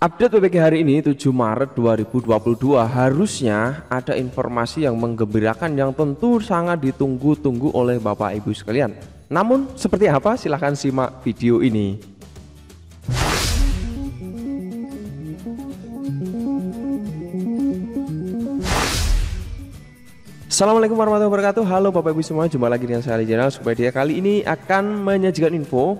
Update PPG hari ini 7 Maret 2022 harusnya ada informasi yang menggembirakan yang tentu sangat ditunggu-tunggu oleh Bapak Ibu sekalian. Namun seperti apa? Silahkan simak video ini. Assalamualaikum warahmatullahi wabarakatuh. Halo Bapak Ibu semua, jumpa lagi dengan saya Ali Jenal. Dia kali ini akan menyajikan info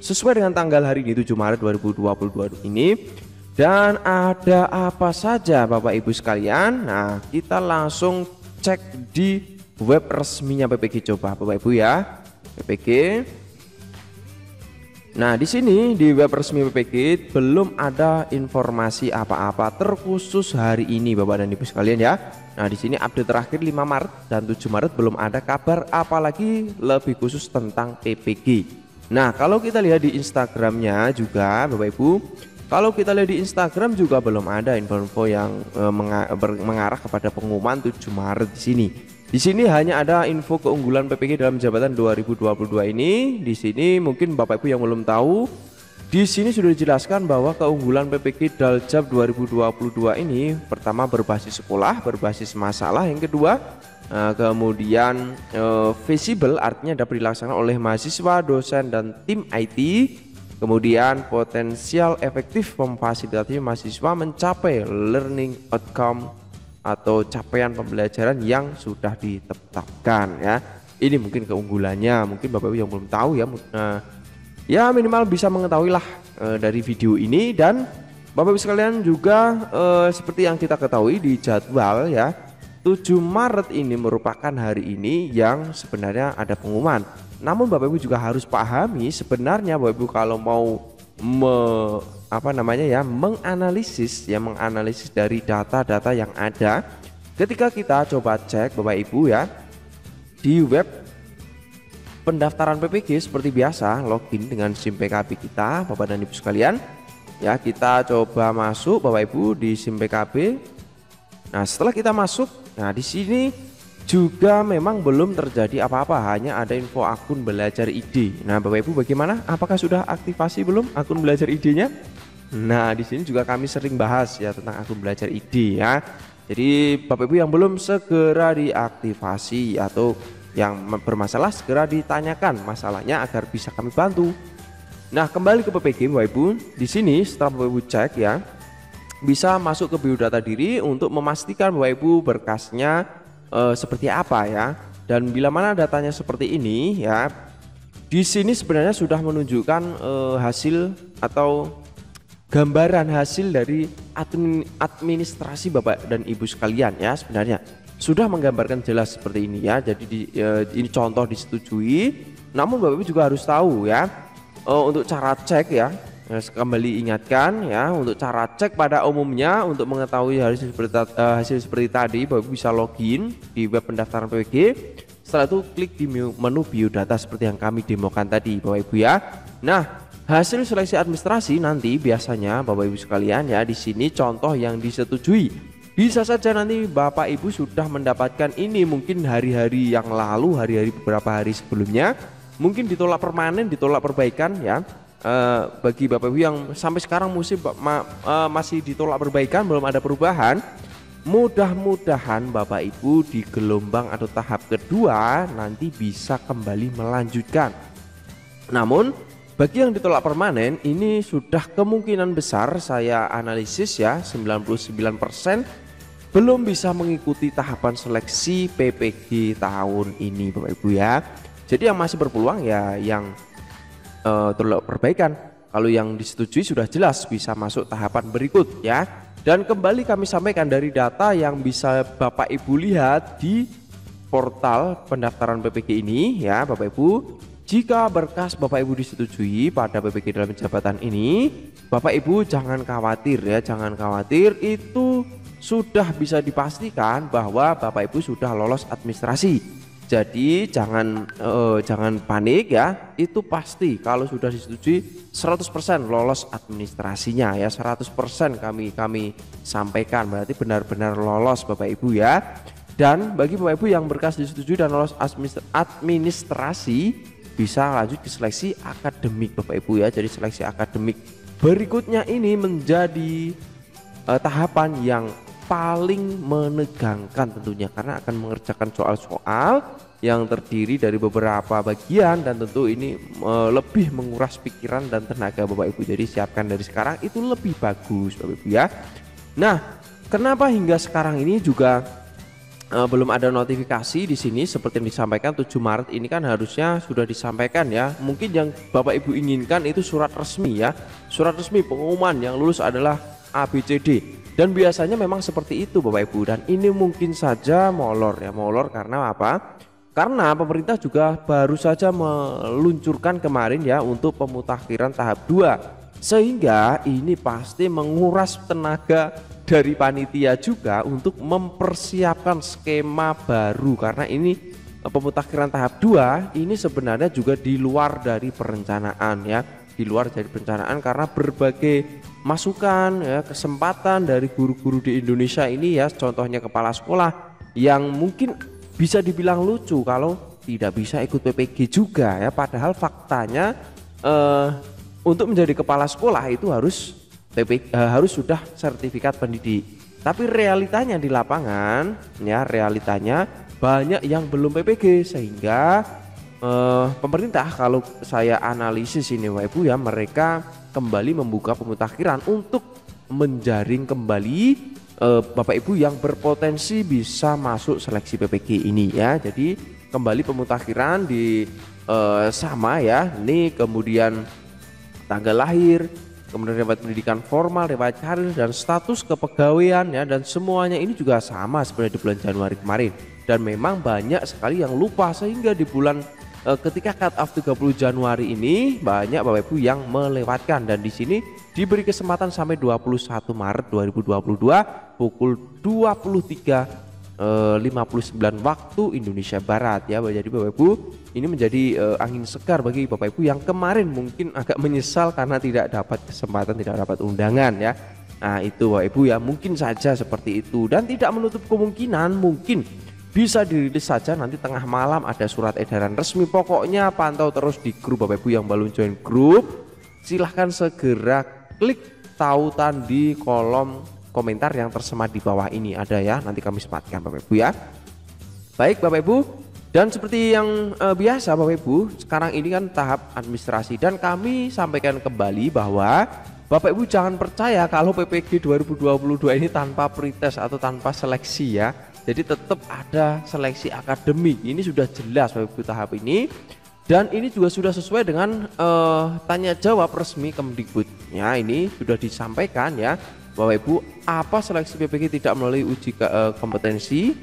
sesuai dengan tanggal hari ini 7 Maret 2022 ini. Dan ada apa saja Bapak Ibu sekalian? Nah, kita langsung cek di web resminya PPG, coba Bapak Ibu ya. PPG. Nah, di sini di web resmi PPG belum ada informasi apa-apa terkhusus hari ini Bapak dan Ibu sekalian ya. Nah, di sini update terakhir 5 Maret dan 7 Maret belum ada kabar apalagi lebih khusus tentang PPG. Nah, kalau kita lihat di Instagramnya juga Bapak Ibu, kalau kita lihat di Instagram juga belum ada info-info yang mengarah kepada pengumuman 7 Maret di sini. Di sini hanya ada info keunggulan PPG dalam jabatan 2022 ini. Di sini mungkin Bapak Ibu yang belum tahu, di sini sudah dijelaskan bahwa keunggulan PPG Daljab 2022 ini pertama berbasis sekolah, berbasis masalah, yang kedua kemudian visible artinya dapat dilaksanakan oleh mahasiswa, dosen dan tim IT. Kemudian potensial efektif memfasilitasi mahasiswa mencapai learning outcome atau capaian pembelajaran yang sudah ditetapkan ya. Ini mungkin keunggulannya, mungkin Bapak Ibu yang belum tahu ya. Ya minimal bisa mengetahui lah dari video ini. Dan Bapak Ibu sekalian juga seperti yang kita ketahui di jadwal ya, 7 Maret ini merupakan hari ini yang sebenarnya ada pengumuman. Namun Bapak Ibu juga harus pahami sebenarnya Bapak Ibu kalau mau menganalisis dari data-data yang ada, ketika kita coba cek Bapak Ibu ya di web pendaftaran PPG seperti biasa, login dengan SIM PKB kita Bapak dan Ibu sekalian ya. Kita coba masuk Bapak Ibu di SIM PKB. Nah, setelah kita masuk, nah di sini juga memang belum terjadi apa-apa, hanya ada info akun belajar ID. Nah, Bapak Ibu bagaimana? Apakah sudah aktivasi belum akun belajar ID-nya? Nah, di sini juga kami sering bahas ya tentang akun belajar ID ya. Jadi Bapak Ibu yang belum segera diaktifasi atau yang bermasalah segera ditanyakan masalahnya agar bisa kami bantu. Nah, kembali ke PPG Bapak Ibu. Di sini setelah Bapak Ibu cek ya, bisa masuk ke biodata diri untuk memastikan Bapak Ibu berkasnya seperti apa ya. Dan bila mana datanya seperti ini ya, di sini sebenarnya sudah menunjukkan hasil atau gambaran hasil dari administrasi Bapak dan Ibu sekalian ya. Sebenarnya sudah menggambarkan jelas seperti ini ya. Jadi ini contoh disetujui. Namun Bapak Ibu juga harus tahu ya, untuk cara cek ya, kembali ingatkan ya, untuk cara cek pada umumnya untuk mengetahui hasil seperti tadi Bapak bisa login di web pendaftaran PPG. Setelah itu klik di menu biodata seperti yang kami demokan tadi Bapak Ibu ya. Nah, hasil seleksi administrasi nanti biasanya Bapak Ibu sekalian ya, di sini contoh yang disetujui. Bisa saja nanti Bapak Ibu sudah mendapatkan ini mungkin hari-hari yang lalu, hari-hari beberapa hari sebelumnya, mungkin ditolak permanen, ditolak perbaikan ya. Bagi Bapak Ibu yang sampai sekarang masih ditolak perbaikan, belum ada perubahan, mudah-mudahan Bapak Ibu di gelombang atau tahap kedua nanti bisa kembali melanjutkan. Namun bagi yang ditolak permanen ini sudah kemungkinan besar saya analisis ya, 99% belum bisa mengikuti tahapan seleksi PPG tahun ini Bapak Ibu ya. Jadi yang masih berpeluang ya yang tolak perbaikan. Kalau yang disetujui sudah jelas bisa masuk tahapan berikut ya. Dan kembali kami sampaikan dari data yang bisa Bapak Ibu lihat di portal pendaftaran PPG ini ya Bapak Ibu. Jika berkas Bapak Ibu disetujui pada PPG dalam jabatan ini, Bapak Ibu jangan khawatir ya, jangan khawatir, itu sudah bisa dipastikan bahwa Bapak Ibu sudah lolos administrasi. Jadi jangan panik ya, itu pasti kalau sudah disetujui 100% lolos administrasinya ya, 100% kami sampaikan berarti benar-benar lolos Bapak Ibu ya. Dan bagi Bapak Ibu yang berkas disetujui dan lolos administrasi bisa lanjut ke seleksi akademik Bapak Ibu ya. Jadi seleksi akademik Berikutnya ini menjadi tahapan yang paling menegangkan tentunya, karena akan mengerjakan soal-soal yang terdiri dari beberapa bagian dan tentu ini lebih menguras pikiran dan tenaga Bapak Ibu. Jadi siapkan dari sekarang itu lebih bagus Bapak Ibu ya. Nah, kenapa hingga sekarang ini juga belum ada notifikasi di sini seperti yang disampaikan 7 Maret ini kan harusnya sudah disampaikan ya. Mungkin yang Bapak Ibu inginkan itu surat resmi ya. Surat resmi pengumuman yang lulus adalah ABCD. Dan biasanya memang seperti itu Bapak Ibu, dan ini mungkin saja molor ya. Molor karena apa? Karena pemerintah juga baru saja meluncurkan kemarin ya untuk pemutakhiran tahap 2. Sehingga ini pasti menguras tenaga dari panitia juga untuk mempersiapkan skema baru, karena ini pemutakhiran tahap 2 ini sebenarnya juga di luar dari perencanaan ya, di luar dari perencanaan karena berbagai masukan ya, kesempatan dari guru-guru di Indonesia ini ya, contohnya kepala sekolah yang mungkin bisa dibilang lucu kalau tidak bisa ikut PPG juga ya, padahal faktanya untuk menjadi kepala sekolah itu harus harus sudah sertifikat pendidik. Tapi realitanya di lapangan ya, realitanya banyak yang belum PPG, sehingga pemerintah kalau saya analisis ini Bapak Ibu ya, mereka kembali membuka pemutakhiran untuk menjaring kembali Bapak Ibu yang berpotensi bisa masuk seleksi PPG ini ya. Jadi kembali pemutakhiran di sama ya, ini kemudian tanggal lahir, kemudian riwayat pendidikan formal, riwayat karir, dan status kepegawaian ya, dan semuanya ini juga sama seperti di bulan Januari kemarin. Dan memang banyak sekali yang lupa, sehingga di bulan ketika cut off 30 Januari ini banyak Bapak Ibu yang melewatkan, dan di sini diberi kesempatan sampai 21 Maret 2022 pukul 23.59 waktu Indonesia Barat ya. Jadi Bapak Ibu, ini menjadi angin segar bagi Bapak Ibu yang kemarin mungkin agak menyesal karena tidak dapat kesempatan, tidak dapat undangan ya. Nah itu Bapak Ibu ya, mungkin saja seperti itu, dan tidak menutup kemungkinan mungkin bisa dirilis saja nanti tengah malam ada surat edaran resmi. Pokoknya pantau terus di grup Bapak Ibu yang belum join grup, silahkan segera klik tautan di kolom komentar yang tersemat di bawah ini ada ya, nanti kami sematkan Bapak Ibu ya. Baik Bapak Ibu, dan seperti yang biasa Bapak Ibu, sekarang ini kan tahap administrasi, dan kami sampaikan kembali bahwa Bapak Ibu jangan percaya kalau PPG 2022 ini tanpa pretest atau tanpa seleksi ya. Jadi tetap ada seleksi akademik, ini sudah jelas Bapak Ibu tahap ini. Dan ini juga sudah sesuai dengan tanya jawab resmi Kemdikbud ya, ini sudah disampaikan ya Bapak Ibu, apa seleksi PPG tidak melalui uji kompetensi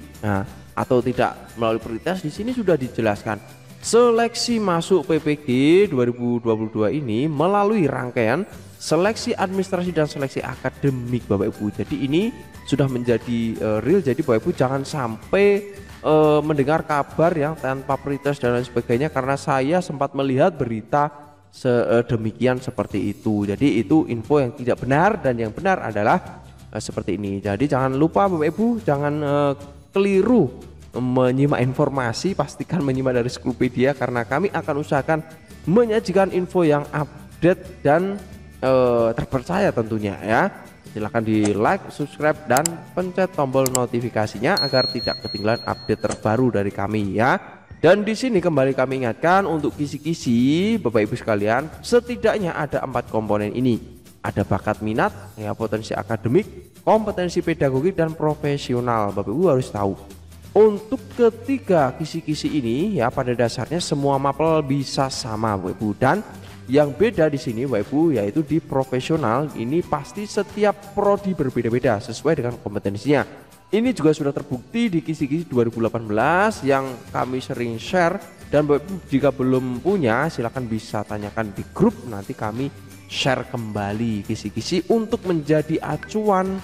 atau tidak melalui pretest, di sini sudah dijelaskan. Seleksi masuk PPG 2022 ini melalui rangkaian seleksi administrasi dan seleksi akademik Bapak Ibu. Jadi ini sudah menjadi real. Jadi Bapak Ibu jangan sampai mendengar kabar yang tanpa pretest dan lain sebagainya, karena saya sempat melihat berita sedemikian seperti itu. Jadi itu info yang tidak benar, dan yang benar adalah seperti ini. Jadi jangan lupa Bapak Ibu, jangan keliru menyimak informasi, pastikan menyimak dari Skillpedia, karena kami akan usahakan menyajikan info yang update dan terpercaya tentunya ya. Silahkan di like, subscribe, dan pencet tombol notifikasinya agar tidak ketinggalan update terbaru dari kami ya. Dan di sini kembali kami ingatkan untuk kisi-kisi Bapak Ibu sekalian, setidaknya ada 4 komponen ini. Ada bakat minat, ya, potensi akademik, kompetensi pedagogik, dan profesional. Bapak Ibu harus tahu. Untuk ketiga kisi-kisi ini ya, pada dasarnya semua mapel bisa sama Bapak Ibu, dan yang beda di sini Bapak Ibu yaitu di profesional ini pasti setiap prodi berbeda-beda sesuai dengan kompetensinya. Ini juga sudah terbukti di kisi-kisi 2018 yang kami sering share, dan Bapak Ibu jika belum punya silahkan bisa tanyakan di grup, nanti kami share kembali kisi-kisi untuk menjadi acuan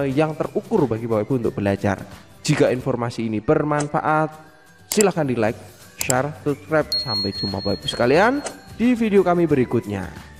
yang terukur bagi Bapak Ibu untuk belajar. Jika informasi ini bermanfaat, silahkan di like, share, subscribe. Sampai jumpa Bapak Ibu sekalian di video kami berikutnya.